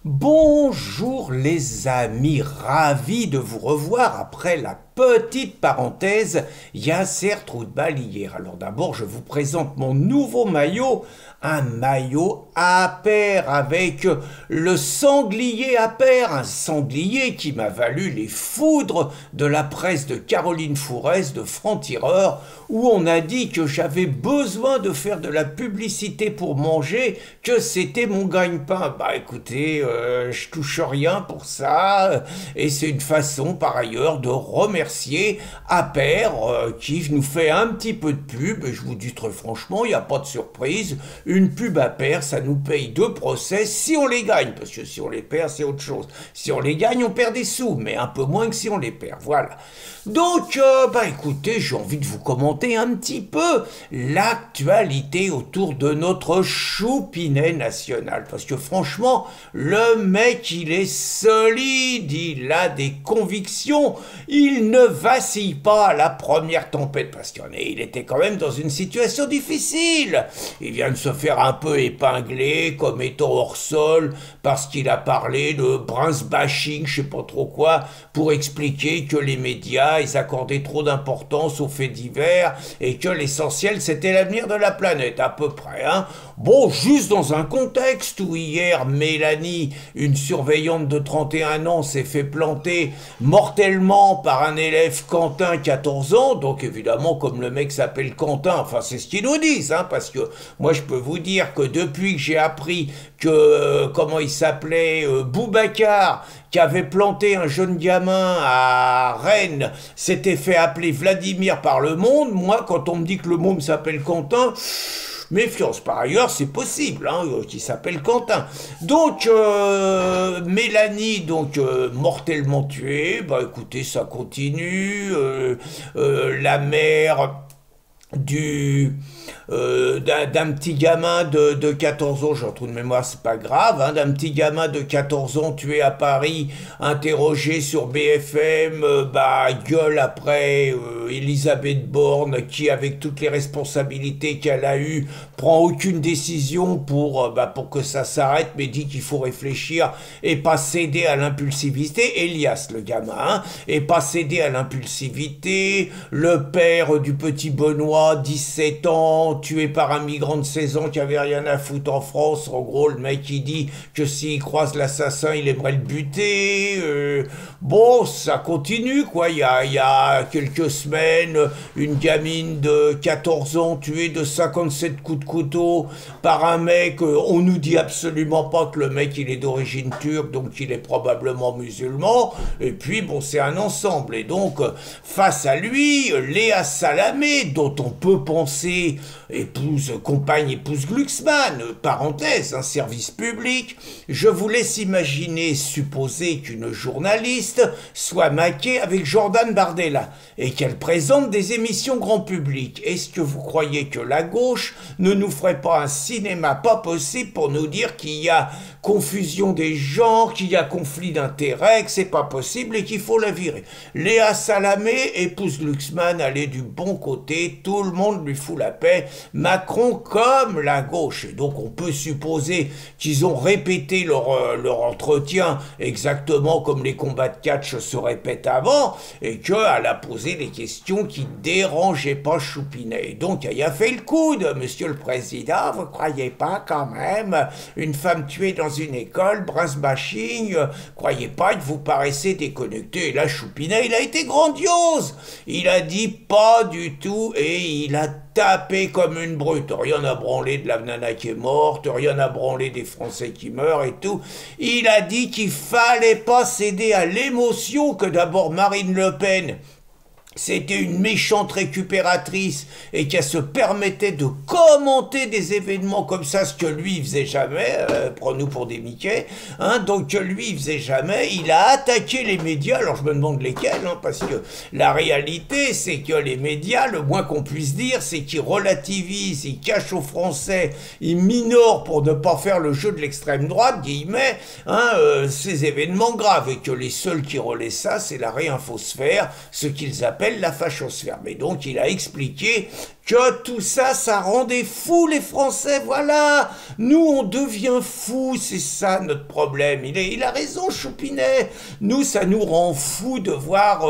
Bonjour les amis, ravi de vous revoir après la petite parenthèse Yasser Troudbal hier. Alors d'abord je vous présente mon nouveau maillot, un maillot à pair avec le sanglier à pair, un sanglier qui m'a valu les foudres de la presse de Caroline Fourès de Franc-Tireur où on a dit que j'avais besoin de faire de la publicité pour manger, que c'était mon gagne-pain. Bah écoutez, je touche rien pour ça et c'est une façon par ailleurs de remercier Aper qui nous fait un petit peu de pub et je vous dis très franchement, il n'y a pas de surprise, une pub Aper ça nous paye 2 procès si on les gagne, parce que si on les perd c'est autre chose. Si on les gagne on perd des sous, mais un peu moins que si on les perd, voilà. Donc, bah écoutez, j'ai envie de vous commenter un petit peu l'actualité autour de notre choupinet national. Parce que franchement, le mec, il est solide, il a des convictions, il ne vacille pas à la première tempête. Parce qu'il était quand même dans une situation difficile. Il vient de se faire un peu épingler comme étant hors sol parce qu'il a parlé de Bruns bashing, je sais pas trop quoi, pour expliquer que les médias ils accordaient trop d'importance aux faits divers et que l'essentiel c'était l'avenir de la planète, à peu près. Hein. Bon, juste dans un contexte où hier Mélanie, une surveillante de 31 ans, s'est fait planter mortellement par un élève Quentin, 14 ans, donc évidemment comme le mec s'appelle Quentin, enfin c'est ce qu'ils nous disent, hein, parce que moi je peux vous dire que depuis que j'ai appris que, comment il s'appelait, Boubacar, qui avait planté un jeune gamin à Rennes, s'était fait appeler Vladimir par Le Monde. Moi, quand on me dit que Le Monde s'appelle Quentin, méfiance. Par ailleurs, c'est possible, hein, qu'il s'appelle Quentin. Donc, Mélanie, donc, mortellement tuée. Bah, écoutez, ça continue. La mère d'un petit gamin de 14 ans, j'ai un trou de mémoire, c'est pas grave, hein, d'un petit gamin de 14 ans tué à Paris, interrogé sur BFM, bah gueule après Elisabeth Borne, qui avec toutes les responsabilités qu'elle a eues, prend aucune décision pour que ça s'arrête, mais dit qu'il faut réfléchir et pas céder à l'impulsivité. Elias, le gamin, hein, et pas céder à l'impulsivité. Le père du petit Benoît, 17 ans, tué par un migrant de 16 ans qui avait rien à foutre en France. En gros, le mec il dit que s'il croise l'assassin, il aimerait le buter. Bon, ça continue quoi. Il y a quelques semaines, une gamine de 14 ans tuée de 57 coups de couteau par un mec. On nous dit absolument pas que le mec il est d'origine turque, donc il est probablement musulman. Et puis bon, c'est un ensemble. Et donc, face à lui, Léa Salamé, dont on peut penser compagne épouse Glucksmann, parenthèse, un service public, je vous laisse imaginer, supposer qu'une journaliste soit maquée avec Jordan Bardella et qu'elle présente des émissions grand public. Est-ce que vous croyez que la gauche ne nous ferait pas un cinéma pas possible pour nous dire qu'il y a confusion des genres, qu'il y a conflit d'intérêts, que c'est pas possible et qu'il faut la virer? Léa Salamé, épouse Glucksmann, elle est du bon côté, tout le monde lui fout la paix, Macron comme la gauche. Et donc on peut supposer qu'ils ont répété leur entretien exactement comme les combats de catch se répètent avant et qu'elle a posé des questions qui dérangeaient pas Choupinet. Et donc elle a fait le coude, monsieur le président, vous croyez pas quand même, une femme tuée dans une école, Bruns bashing, croyez pas que vous paraissez déconnecté. Et là Choupinet, il a été grandiose, il a dit pas du tout et il a tapé comme une brute. Rien à branler de la nana qui est morte, rien à branler des Français qui meurent et tout. Il a dit qu'il fallait pas céder à l'émotion, que d'abord Marine Le Pen c'était une méchante récupératrice et qu'elle se permettait de commenter des événements comme ça, ce que lui il faisait jamais, prends-nous pour des Mickey, hein, donc que lui il faisait jamais, il a attaqué les médias, alors je me demande lesquels, hein, parce que la réalité c'est que les médias, le moins qu'on puisse dire, c'est qu'ils relativisent, ils cachent aux Français, ils minorent pour ne pas faire le jeu de l'extrême droite, guillemets, hein, ces événements graves, et que les seuls qui relaient ça, c'est la réinfosphère, ce qu'ils appellent la fachosphère. Mais donc il a expliqué que tout ça, ça rendait fous les Français, voilà. Nous, on devient fous, c'est ça notre problème. Il a raison, Choupinet. Nous, ça nous rend fous de voir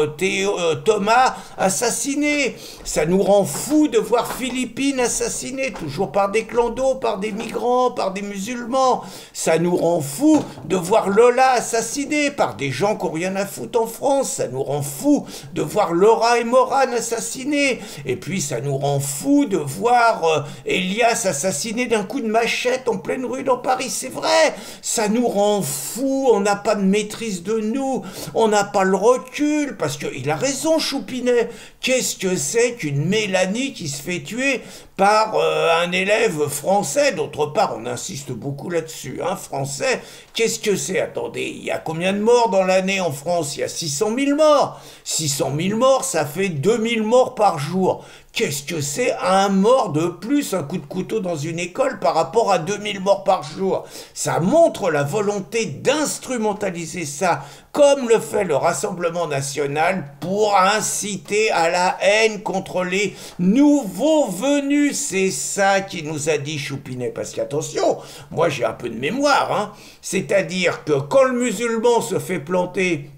Thomas assassiné. Ça nous rend fous de voir Philippine assassinée, toujours par des clandos, par des migrants, par des musulmans. Ça nous rend fous de voir Lola assassinée par des gens qui n'ont rien à foutre en France. Ça nous rend fous de voir Laura et Morane assassinés. Et puis, ça nous rend fou de voir Elias assassiné d'un coup de machette en pleine rue dans Paris. C'est vrai, ça nous rend fou, on n'a pas de maîtrise de nous, on n'a pas le recul, parce qu'il a raison, Choupinet. Qu'est-ce que c'est qu'une Mélanie qui se fait tuer par un élève français? D'autre part, on insiste beaucoup là-dessus, hein, français. Qu'est-ce que c'est? Attendez, il y a combien de morts dans l'année en France? Il y a 600 000 morts. 600 000 morts, ça fait 2000 morts par jour. Qu'est-ce que c'est un mort de plus, un coup de couteau dans une école par rapport à 2000 morts par jour? Ça montre la volonté d'instrumentaliser ça, comme le fait le Rassemblement national, pour inciter à la haine contre les nouveaux venus. C'est ça qui nous a dit Choupinet. Parce qu'attention, moi j'ai un peu de mémoire, hein. C'est-à-dire que quand le musulman se fait planter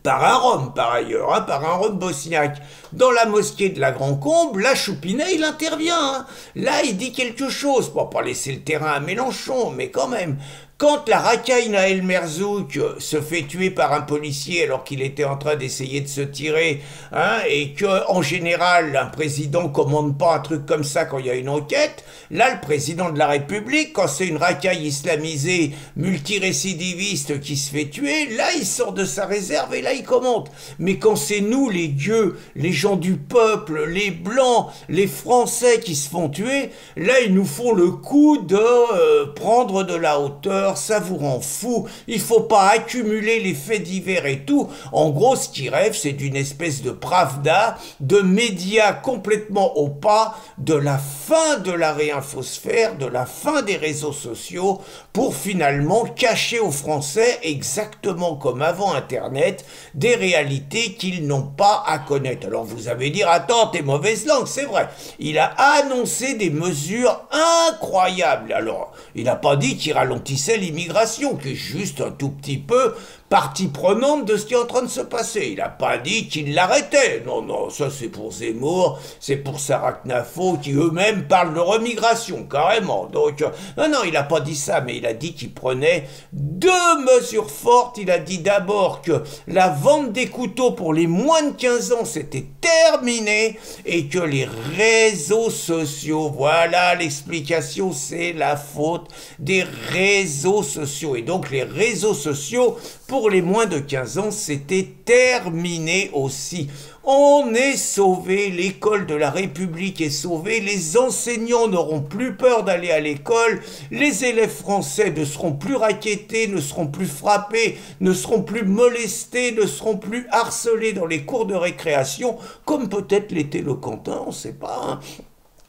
par un Rome, par ailleurs, hein, par un Rome bosniaque, dans la mosquée de la Grand-Combe, là, Choupinet, il intervient. Hein. Là, il dit quelque chose, pour pas laisser le terrain à Mélenchon, mais quand même. Quand la racaille Naël Merzouk se fait tuer par un policier alors qu'il était en train d'essayer de se tirer, hein, et que en général un président commande pas un truc comme ça quand il y a une enquête, là le président de la République, quand c'est une racaille islamisée multirécidiviste qui se fait tuer, là il sort de sa réserve et là il commente. Mais quand c'est nous les gueux, les gens du peuple, les blancs, les Français qui se font tuer, là ils nous font le coup de prendre de la hauteur. Ça vous rend fou, il faut pas accumuler les faits divers et tout. En gros, ce qu'ils rêvent, c'est d'une espèce de pravda, de médias complètement au pas, de la fin de la réinfosphère, de la fin des réseaux sociaux, pour finalement cacher aux Français, exactement comme avant Internet, des réalités qu'ils n'ont pas à connaître. Alors vous allez dire, attends, t'es mauvaise langue, c'est vrai. Il a annoncé des mesures incroyables. Alors, il n'a pas dit qu'il ralentissait l'immigration, qui est juste un tout petit peu partie prenante de ce qui est en train de se passer. Il n'a pas dit qu'il l'arrêtait. Non, non, ça c'est pour Zemmour, c'est pour Sarah Knafo, qui eux-mêmes parlent de remigration, carrément. Donc, non, non, il n'a pas dit ça, mais il a dit qu'il prenait deux mesures fortes. Il a dit d'abord que la vente des couteaux pour les moins de 15 ans, c'était terminé, et que les réseaux sociaux, voilà l'explication, c'est la faute des réseaux sociaux. Et donc, les réseaux sociaux, pour les moins de 15 ans, c'était terminé aussi. On est sauvé, l'école de la République est sauvée, les enseignants n'auront plus peur d'aller à l'école, les élèves français ne seront plus rackettés, ne seront plus frappés, ne seront plus molestés, ne seront plus harcelés dans les cours de récréation, comme peut-être l'était le Quentin, on ne sait pas, hein.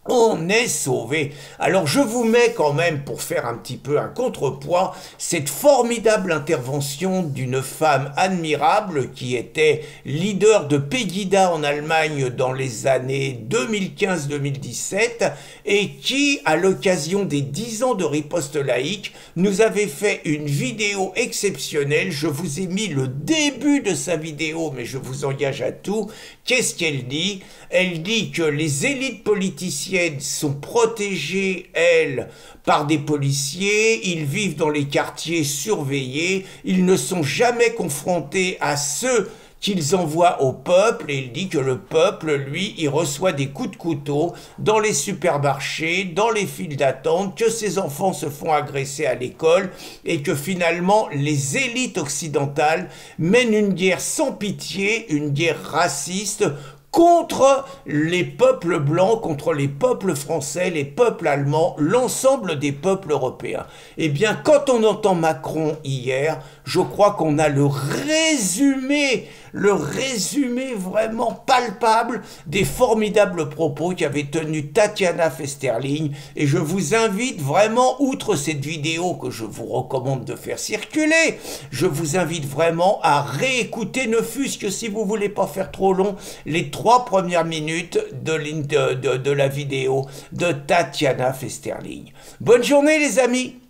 On est sauvé. Alors je vous mets quand même, pour faire un petit peu un contrepoids, cette formidable intervention d'une femme admirable qui était leader de Pegida en Allemagne dans les années 2015-2017 et qui, à l'occasion des 10 ans de riposte laïque, nous avait fait une vidéo exceptionnelle. Je vous ai mis le début de sa vidéo, mais je vous engage à tout. Qu'est-ce qu'elle dit? Elle dit que les élites politiciennes sont protégées, elles, par des policiers, ils vivent dans les quartiers surveillés, ils ne sont jamais confrontés à ceux qu'ils envoient au peuple, et il dit que le peuple, lui, il reçoit des coups de couteau dans les supermarchés, dans les files d'attente, que ses enfants se font agresser à l'école, et que finalement, les élites occidentales mènent une guerre sans pitié, une guerre raciste, contre les peuples blancs, contre les peuples français, les peuples allemands, l'ensemble des peuples européens. Eh bien, quand on entend Macron hier, je crois qu'on a le résumé le résumé vraiment palpable des formidables propos qu'avait tenu Tatiana Festerling. Et je vous invite vraiment, outre cette vidéo que je vous recommande de faire circuler, je vous invite vraiment à réécouter, ne fût-ce que si vous voulez pas faire trop long, les 3 premières minutes de la vidéo de Tatiana Festerling. Bonne journée les amis!